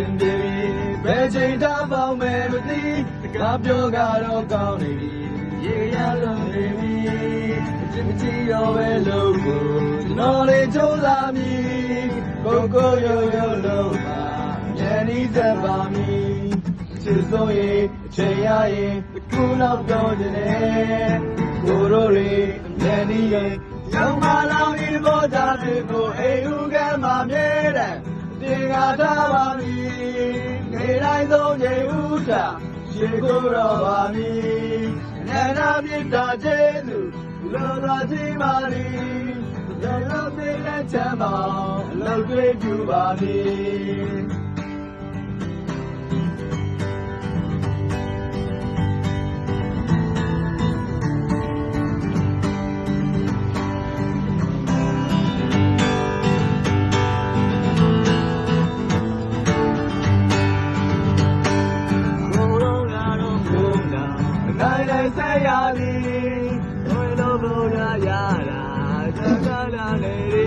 င်ပြေဘယ်ချိန်သာပေါင်းမယ်မသိငါပြောကတော့ကောင်းနေပြီရေရလုံးနေပြီချစ်ချီရောပဲလို့ကိုကျွန်တော်လေးကြိုးစားမည်ကိုကိုရိုးရိုးလို့ပါညနေစပ်ပါမည်ချစ်စိုးရင်အချိန်ရရင်ခုနောက်ပြောနေတယ်ကိုရိုးလေးညနေရင်ရောက်မလောင်ဒီဘောဓာတွေကိုအိမ်ဦးကမှမြဲတယ်တင်ကားထားပါမည်နေတိုင်းဆုံးချိန်ဦးချရေကိုတော့ပါမည်နာနာမြတ်တာကျေးဇူးလောကကြီးပါလိလောကပြည်လက်ချမ်းပါအလုပ်တွေပြုပါမည်ဆက်ရသည်ဘယ်လိုဘုရားရတာသာသာနေရီ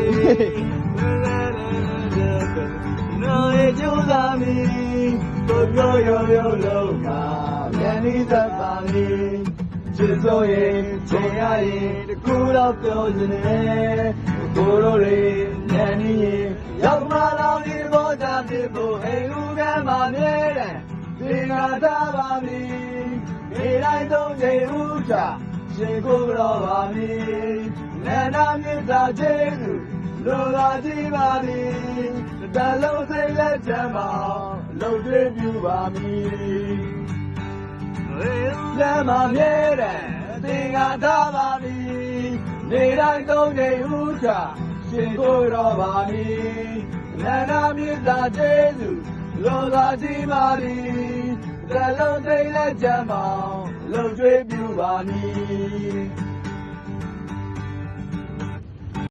နော်ရဲ့ကြိုးစားမည်ကိုပြောရိုးရိုးလုံးကမြန်နေသတ်ပါမည်ချစ်စိုးရင်ချိန်ရရင်တကူတော့ပြောနေတယ်ကိုရိုးလေးမြန်နေရင်ရောက်မှလောင်ဒီဘောဓာဖြစ်ဖို့အိမ်ဦးကမှမြဲတယ်သင်္ကာထားပါမည်နေတိုင်းသုံးချိန်ဦးချရှင်ကိုတော်ပါမည်နာနာမြတ်သာကျေးဇူးလောကကြီးပါသည်တလုံးစိတ်လက်ချမ်းပါလုံတွေးပြပါမည်လမ်းမမြဲတဲ့သင်္ကာထားပါမည်နေတိုင်းသုံးချိန်ဦးချရှင်ကိုတော်ပါမည်နာနာမြတ်သာကျေးဇူးလောကကြီးပါသည်တလုံးစိတ်လက်ချမ်းပါလုံတွေးပြပါမည်